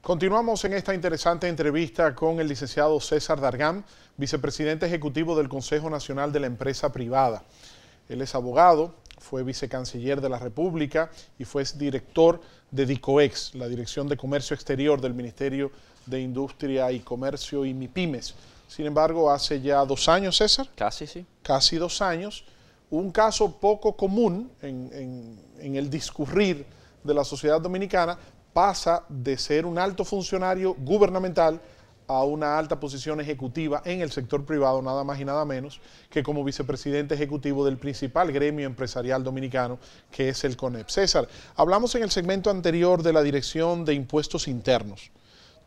Continuamos en esta interesante entrevista con el licenciado César Dargam, vicepresidente ejecutivo del Consejo Nacional de la Empresa Privada. Él es abogado, fue vicecanciller de la República y fue director de DICOEX, la Dirección de Comercio Exterior del Ministerio de Industria y Comercio y MIPYMES. Sin embargo, hace ya 2 años, César. Casi, sí. Casi 2 años, un caso poco común en el discurrir de la sociedad dominicana, pasa de ser un alto funcionario gubernamental a una alta posición ejecutiva en el sector privado, nada más y nada menos que como vicepresidente ejecutivo del principal gremio empresarial dominicano, que es el CONEP. César, hablamos en el segmento anterior de la Dirección de Impuestos Internos.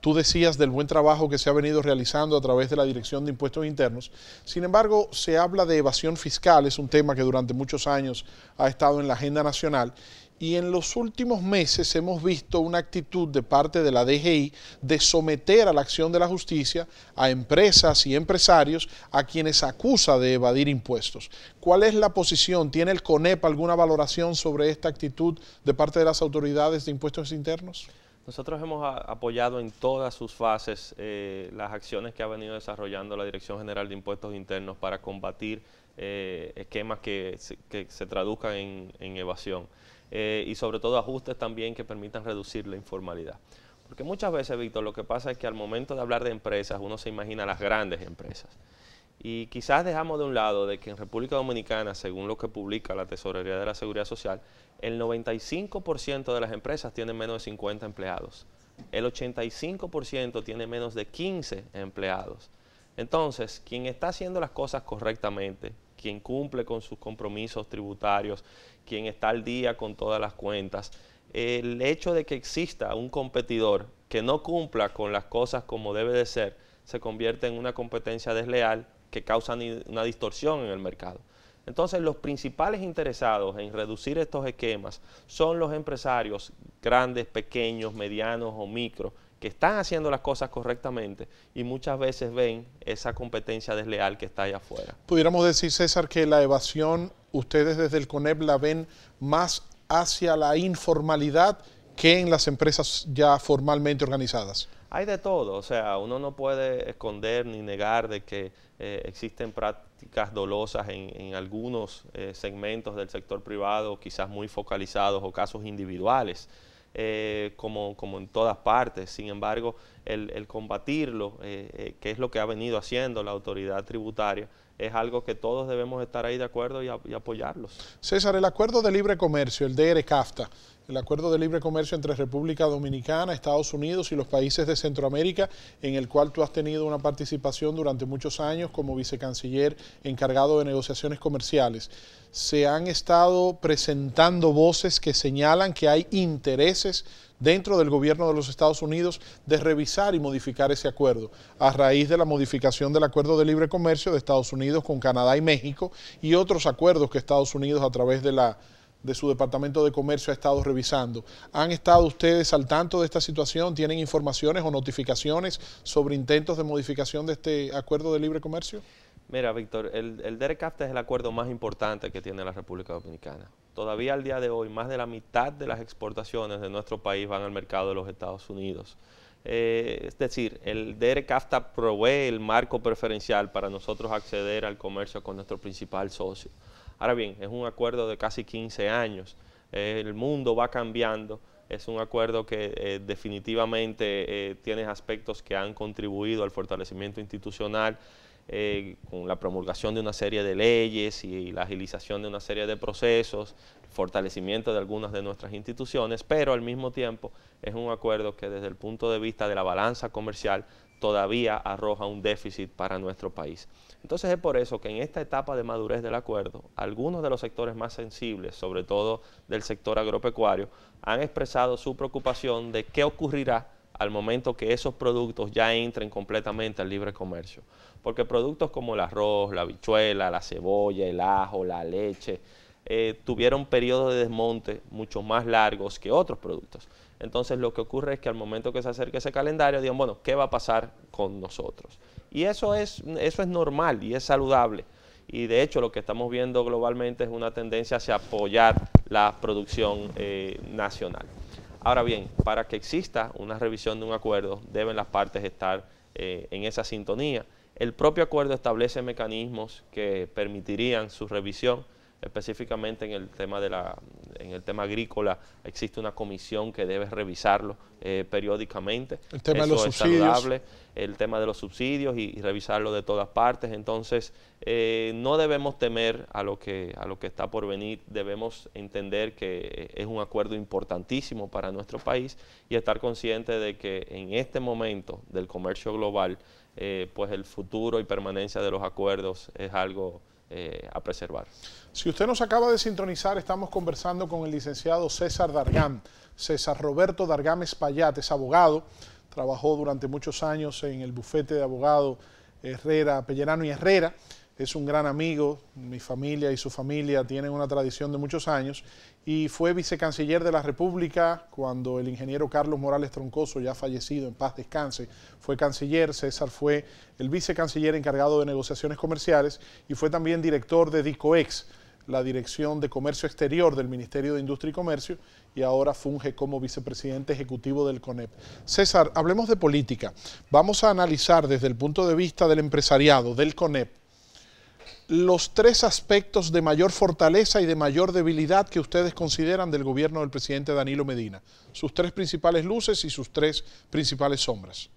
Tú decías del buen trabajo que se ha venido realizando a través de la Dirección de Impuestos Internos. Sin embargo, se habla de evasión fiscal, es un tema que durante muchos años ha estado en la agenda nacional. Y en los últimos meses hemos visto una actitud de parte de la DGI de someter a la acción de la justicia a empresas y empresarios a quienes acusa de evadir impuestos. ¿Cuál es la posición? ¿Tiene el CONEP alguna valoración sobre esta actitud de parte de las autoridades de impuestos internos? Nosotros hemos apoyado en todas sus fases las acciones que ha venido desarrollando la Dirección General de Impuestos Internos para combatir esquemas que se traduzcan en evasión. Y sobre todo ajustes también que permitan reducir la informalidad. Porque muchas veces, Víctor, lo que pasa es que al momento de hablar de empresas, uno se imagina las grandes empresas. Y quizás dejamos de un lado de que en República Dominicana, según lo que publica la Tesorería de la Seguridad Social, el 95% de las empresas tienen menos de 50 empleados. El 85% tiene menos de 15 empleados. Entonces, quien está haciendo las cosas correctamente, quien cumple con sus compromisos tributarios, quien está al día con todas las cuentas, el hecho de que exista un competidor que no cumpla con las cosas como debe de ser, se convierte en una competencia desleal que causa una distorsión en el mercado. Entonces, los principales interesados en reducir estos esquemas son los empresarios grandes, pequeños, medianos o micro, que están haciendo las cosas correctamente y muchas veces ven esa competencia desleal que está allá afuera. Pudiéramos decir, César, que la evasión, ustedes desde el CONEP la ven más hacia la informalidad que en las empresas ya formalmente organizadas. Hay de todo, o sea, uno no puede esconder ni negar de que existen prácticas dolosas en algunos segmentos del sector privado, quizás muy focalizados o casos individuales. Como en todas partes. Sin embargo, el combatirlo, que es lo que ha venido haciendo la autoridad tributaria, es algo que todos debemos estar ahí de acuerdo y apoyarlos. César, el acuerdo de libre comercio, el DR-CAFTA, el acuerdo de libre comercio entre República Dominicana, Estados Unidos y los países de Centroamérica, en el cual tú has tenido una participación durante muchos años como vicecanciller encargado de negociaciones comerciales. Se han estado presentando voces que señalan que hay intereses dentro del gobierno de los Estados Unidos de revisar y modificar ese acuerdo a raíz de la modificación del acuerdo de libre comercio de Estados Unidos con Canadá y México y otros acuerdos que Estados Unidos a través de su Departamento de Comercio ha estado revisando. ¿Han estado ustedes al tanto de esta situación? ¿Tienen informaciones o notificaciones sobre intentos de modificación de este acuerdo de libre comercio? Mira, Víctor, el DR-CAFTA es el acuerdo más importante que tiene la República Dominicana. Todavía al día de hoy, más de la mitad de las exportaciones de nuestro país van al mercado de los Estados Unidos. Es decir, el DR-CAFTA provee el marco preferencial para nosotros acceder al comercio con nuestro principal socio. Ahora bien, es un acuerdo de casi 15 años. El mundo va cambiando. Es un acuerdo que definitivamente tiene aspectos que han contribuido al fortalecimiento institucional, con la promulgación de una serie de leyes y la agilización de una serie de procesos, fortalecimiento de algunas de nuestras instituciones, pero al mismo tiempo es un acuerdo que desde el punto de vista de la balanza comercial todavía arroja un déficit para nuestro país. Entonces es por eso que en esta etapa de madurez del acuerdo, algunos de los sectores más sensibles, sobre todo del sector agropecuario, han expresado su preocupación de qué ocurrirá al momento que esos productos ya entren completamente al libre comercio. Porque productos como el arroz, la habichuela, la cebolla, el ajo, la leche, tuvieron periodos de desmonte mucho más largos que otros productos. Entonces lo que ocurre es que al momento que se acerque ese calendario, digan, bueno, ¿qué va a pasar con nosotros? Y eso es normal y es saludable. Y de hecho lo que estamos viendo globalmente es una tendencia hacia apoyar la producción nacional. Ahora bien, para que exista una revisión de un acuerdo, deben las partes estar en esa sintonía. El propio acuerdo establece mecanismos que permitirían su revisión, específicamente en el tema agrícola. Existe una comisión que debe revisarlo periódicamente. El tema de los subsidios. Saludable, el tema de los subsidios y revisarlo de todas partes. Entonces, no debemos temer a lo que está por venir. Debemos entender que es un acuerdo importantísimo para nuestro país y estar conscientes de que en este momento del comercio global, pues el futuro y permanencia de los acuerdos es algo a preservar. Si usted nos acaba de sintonizar, estamos conversando con el licenciado César Dargam. César Roberto Dargam Espaillat es abogado, trabajó durante muchos años en el bufete de abogado Herrera, Pellerano y Herrera. Es un gran amigo, mi familia y su familia tienen una tradición de muchos años, y fue vicecanciller de la República cuando el ingeniero Carlos Morales Troncoso, ya fallecido, en paz descanse, fue canciller. César fue el vicecanciller encargado de negociaciones comerciales y fue también director de DICOEX, la Dirección de Comercio Exterior del Ministerio de Industria y Comercio, y ahora funge como vicepresidente ejecutivo del CONEP. César, hablemos de política. Vamos a analizar desde el punto de vista del empresariado, del CONEP, los tres aspectos de mayor fortaleza y de mayor debilidad que ustedes consideran del gobierno del presidente Danilo Medina. Sus tres principales luces y sus tres principales sombras.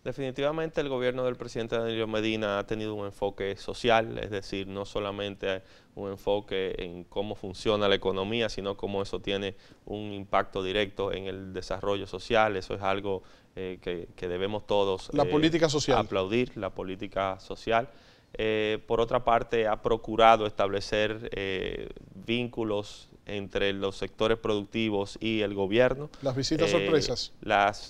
Definitivamente el gobierno del presidente Danilo Medina ha tenido un enfoque social, es decir, no solamente un enfoque en cómo funciona la economía, sino cómo eso tiene un impacto directo en el desarrollo social. Eso es algo que debemos todos la política social. Aplaudir, la política social. Por otra parte, ha procurado establecer vínculos entre los sectores productivos y el gobierno. Las visitas sorpresas.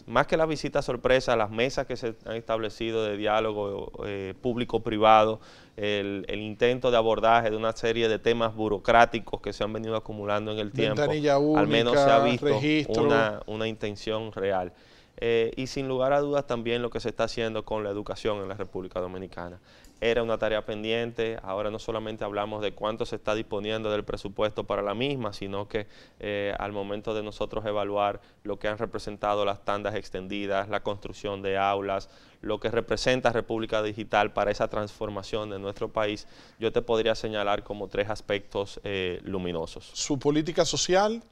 Más que las visitas sorpresas, las mesas que se han establecido de diálogo público-privado, el intento de abordaje de una serie de temas burocráticos que se han venido acumulando en el tiempo, única, al menos se ha visto registro. una intención real. Y sin lugar a dudas también lo que se está haciendo con la educación en la República Dominicana. Era una tarea pendiente. Ahora no solamente hablamos de cuánto se está disponiendo del presupuesto para la misma, sino que al momento de nosotros evaluar lo que han representado las tandas extendidas, la construcción de aulas, lo que representa República Digital para esa transformación de nuestro país, yo te podría señalar como tres aspectos luminosos. Su política social,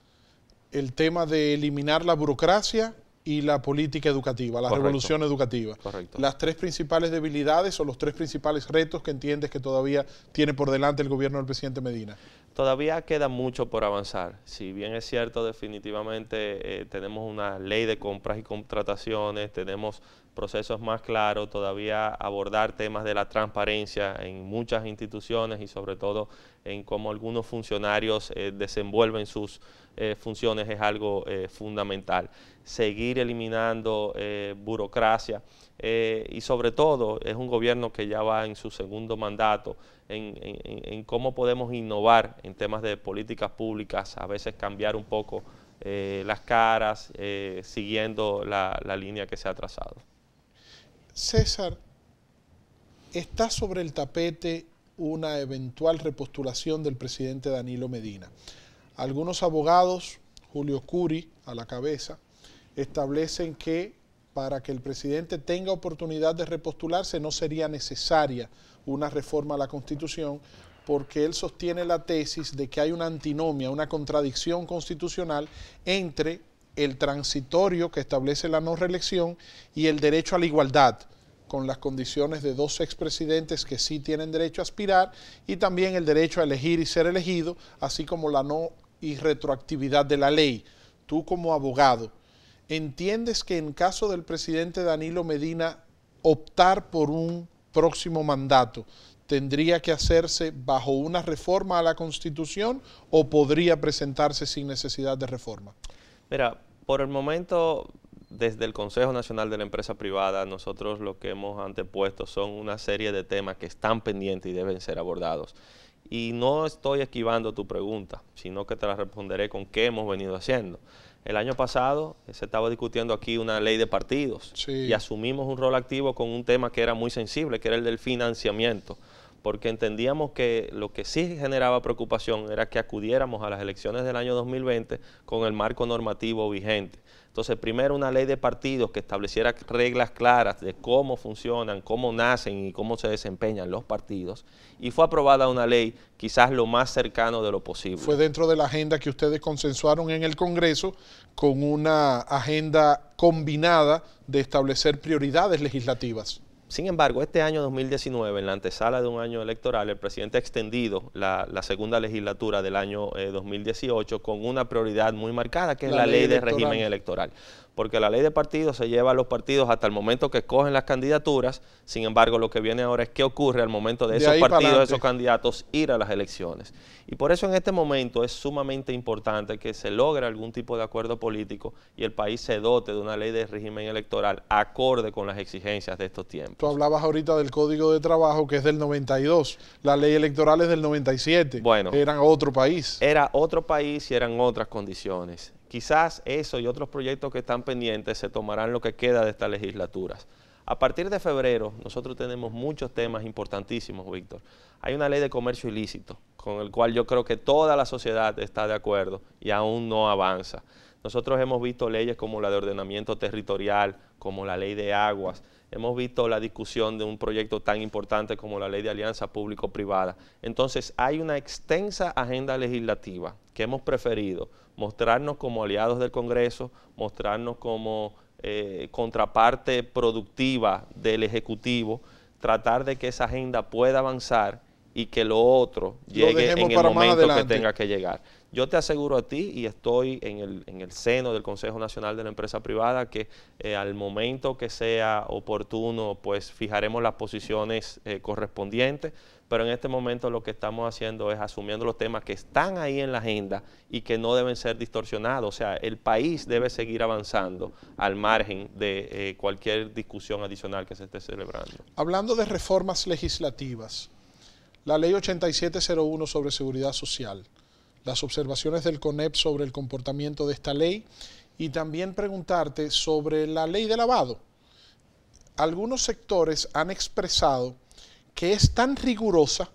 el tema de eliminar la burocracia y la política educativa, la revolución educativa. Correcto. Las tres principales debilidades o los tres principales retos que entiendes que todavía tiene por delante el gobierno del presidente Medina. Todavía queda mucho por avanzar. Si bien es cierto, definitivamente tenemos una ley de compras y contrataciones, tenemos procesos más claros, todavía abordar temas de la transparencia en muchas instituciones y sobre todo en cómo algunos funcionarios desenvuelven sus funciones es algo fundamental. Seguir eliminando burocracia y sobre todo es un gobierno que ya va en su segundo mandato en cómo podemos innovar en temas de políticas públicas, a veces cambiar un poco las caras siguiendo la línea que se ha trazado. César, está sobre el tapete una eventual repostulación del presidente Danilo Medina. Algunos abogados, Julio Curi a la cabeza, establecen que para que el presidente tenga oportunidad de repostularse no sería necesaria una reforma a la Constitución, porque él sostiene la tesis de que hay una antinomia, una contradicción constitucional entre el transitorio que establece la no reelección y el derecho a la igualdad, con las condiciones de dos expresidentes que sí tienen derecho a aspirar y también el derecho a elegir y ser elegido, así como la no irretroactividad de la ley. Tú como abogado, ¿entiendes que en caso del presidente Danilo Medina optar por un próximo mandato tendría que hacerse bajo una reforma a la Constitución o podría presentarse sin necesidad de reforma? Mira, por el momento, desde el Consejo Nacional de la Empresa Privada, nosotros lo que hemos antepuesto son una serie de temas que están pendientes y deben ser abordados. Y no estoy esquivando tu pregunta, sino que te la responderé con qué hemos venido haciendo. El año pasado se estaba discutiendo aquí una ley de partidos y asumimos un rol activo con un tema que era muy sensible, que era el del financiamiento. porque entendíamos que lo que sí generaba preocupación era que acudiéramos a las elecciones del año 2020 con el marco normativo vigente. Entonces, primero una ley de partidos que estableciera reglas claras de cómo funcionan, cómo nacen y cómo se desempeñan los partidos, y fue aprobada una ley quizás lo más cercano de lo posible. Fue dentro de la agenda que ustedes consensuaron en el Congreso con una agenda combinada de establecer prioridades legislativas. Sin embargo, este año 2019, en la antesala de un año electoral, el presidente ha extendido la segunda legislatura del año 2018 con una prioridad muy marcada, que es la ley de régimen electoral. Porque la ley de partidos se lleva a los partidos hasta el momento que escogen las candidaturas. Sin embargo, lo que viene ahora es qué ocurre al momento de esos partidos, de esos candidatos, ir a las elecciones. Y por eso en este momento es sumamente importante que se logre algún tipo de acuerdo político y el país se dote de una ley de régimen electoral acorde con las exigencias de estos tiempos. Tú hablabas ahorita del Código de Trabajo, que es del 92. La ley electoral es del 97. Bueno, eran otro país. Era otro país y eran otras condiciones. Quizás eso y otros proyectos que están pendientes se tomarán lo que queda de estas legislaturas. A partir de febrero, nosotros tenemos muchos temas importantísimos, Víctor. Hay una ley de comercio ilícito, con el cual yo creo que toda la sociedad está de acuerdo y aún no avanza. Nosotros hemos visto leyes como la de ordenamiento territorial, como la ley de aguas. Hemos visto la discusión de un proyecto tan importante como la ley de alianza público-privada. Entonces, hay una extensa agenda legislativa que hemos preferido mostrarnos como aliados del Congreso, mostrarnos como contraparte productiva del Ejecutivo, tratar de que esa agenda pueda avanzar y que lo otro llegue en el momento que tenga que llegar. Yo te aseguro a ti, y estoy en el seno del Consejo Nacional de la Empresa Privada, que al momento que sea oportuno, pues fijaremos las posiciones correspondientes, pero en este momento lo que estamos haciendo es asumiendo los temas que están ahí en la agenda y que no deben ser distorsionados. O sea, el país debe seguir avanzando al margen de cualquier discusión adicional que se esté celebrando. Hablando de reformas legislativas, la ley 8701 sobre seguridad social, las observaciones del CONEP sobre el comportamiento de esta ley y también preguntarte sobre la ley de lavado. Algunos sectores han expresado que es tan rigurosa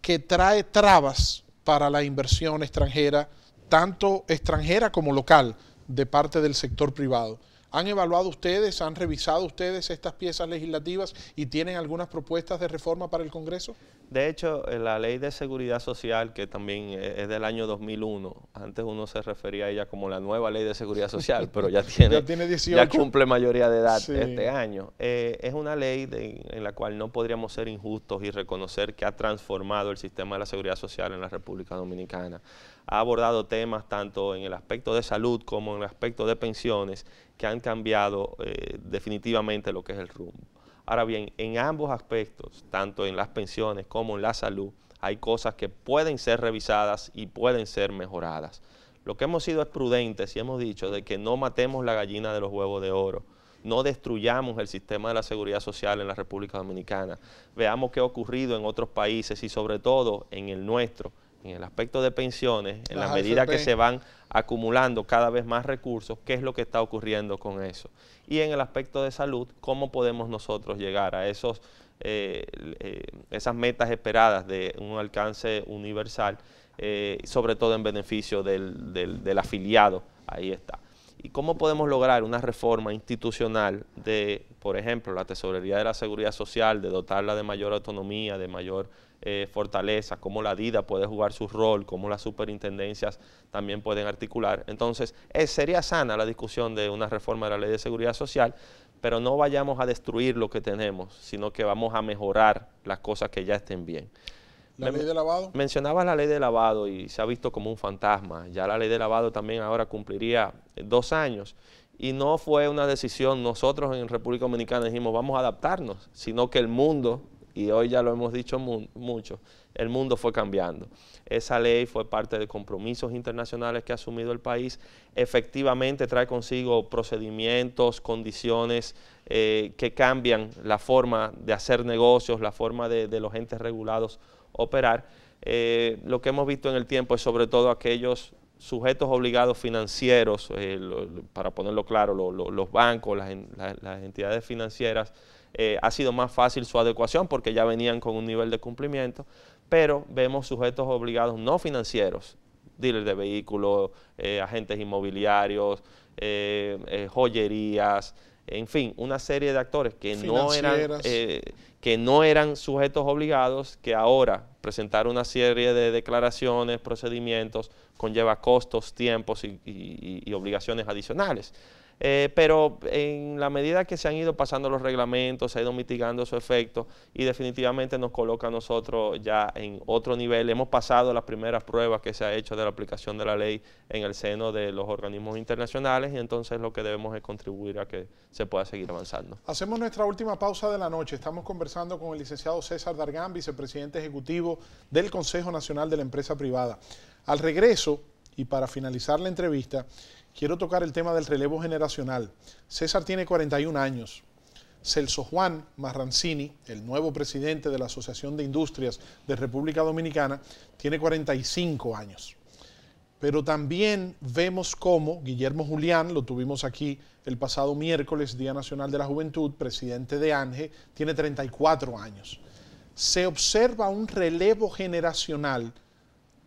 que trae trabas para la inversión extranjera, tanto extranjera como local, de parte del sector privado. ¿Han evaluado ustedes, han revisado ustedes estas piezas legislativas y tienen algunas propuestas de reforma para el Congreso? De hecho, la ley de seguridad social, que también es del año 2001, antes uno se refería a ella como la nueva ley de seguridad social, pero ya tiene 18. Ya cumple mayoría de edad este año. Es una ley en la cual no podríamos ser injustos y reconocer que ha transformado el sistema de la seguridad social en la República Dominicana. Ha abordado temas tanto en el aspecto de salud como en el aspecto de pensiones que han cambiado definitivamente lo que es el rumbo. Ahora bien, en ambos aspectos, tanto en las pensiones como en la salud, hay cosas que pueden ser revisadas y pueden ser mejoradas. Lo que hemos sido es prudentes y hemos dicho de que no matemos la gallina de los huevos de oro, no destruyamos el sistema de la seguridad social en la República Dominicana, veamos qué ha ocurrido en otros países y sobre todo en el nuestro, en el aspecto de pensiones, en la medida que se van acumulando cada vez más recursos, qué es lo que está ocurriendo con eso. Y en el aspecto de salud, cómo podemos nosotros llegar a esas metas esperadas de un alcance universal, sobre todo en beneficio del afiliado, ahí está. ¿Y cómo podemos lograr una reforma institucional de, por ejemplo, la Tesorería de la Seguridad Social, de dotarla de mayor autonomía, de mayor fortaleza, cómo la DIDA puede jugar su rol, cómo las superintendencias también pueden articular? Entonces, sería sana la discusión de una reforma de la Ley de Seguridad Social, pero no vayamos a destruir lo que tenemos, sino que vamos a mejorar las cosas que ya estén bien. ¿La ley de lavado? Mencionabas la ley de lavado y se ha visto como un fantasma. Ya la ley de lavado también ahora cumpliría 2 años. Y no fue una decisión, nosotros en República Dominicana dijimos vamos a adaptarnos, sino que el mundo, y hoy ya lo hemos dicho mucho, el mundo fue cambiando. Esa ley fue parte de compromisos internacionales que ha asumido el país. Efectivamente trae consigo procedimientos, condiciones que cambian la forma de hacer negocios, la forma de los entes regulados operar. Lo que hemos visto en el tiempo es sobre todo aquellos sujetos obligados financieros, para ponerlo claro, los bancos, las entidades financieras, ha sido más fácil su adecuación porque ya venían con un nivel de cumplimiento, pero vemos sujetos obligados no financieros, dealers de vehículos, agentes inmobiliarios, joyerías, en fin, una serie de actores que no eran sujetos obligados, que ahora presentar una serie de declaraciones, procedimientos, conlleva costos, tiempos y obligaciones adicionales. Pero en la medida que se han ido pasando los reglamentos, se ha ido mitigando su efecto y definitivamente nos coloca a nosotros ya en otro nivel. Hemos pasado las primeras pruebas que se ha hecho de la aplicación de la ley en el seno de los organismos internacionales y entonces lo que debemos es contribuir a que se pueda seguir avanzando. Hacemos nuestra última pausa de la noche. Estamos conversando con el licenciado César Dargan, vicepresidente ejecutivo del Consejo Nacional de la Empresa Privada. Al regreso, y para finalizar la entrevista, quiero tocar el tema del relevo generacional. César tiene 41 años. Celso Juan Marrancini, el nuevo presidente de la Asociación de Industrias de República Dominicana, tiene 45 años. Pero también vemos cómo Guillermo Julián, lo tuvimos aquí el pasado miércoles, Día Nacional de la Juventud, presidente de ANGE, tiene 34 años. Se observa un relevo generacional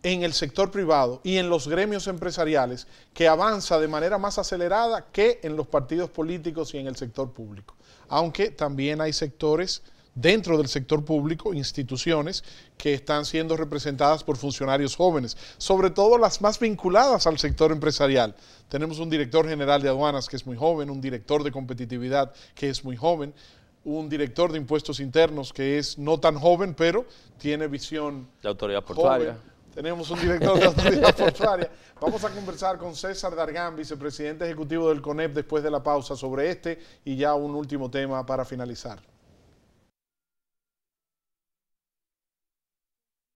en el sector privado y en los gremios empresariales que avanza de manera más acelerada que en los partidos políticos y en el sector público. Aunque también hay sectores dentro del sector público, instituciones que están siendo representadas por funcionarios jóvenes, sobre todo las más vinculadas al sector empresarial. Tenemos un director general de aduanas que es muy joven, un director de competitividad que es muy joven, un director de impuestos internos que es no tan joven, pero tiene visión de autoridad portuaria. Tenemos un director de autoridad portuaria. Vamos a conversar con César Dargan, vicepresidente ejecutivo del CONEP, después de la pausa sobre este y ya un último tema para finalizar.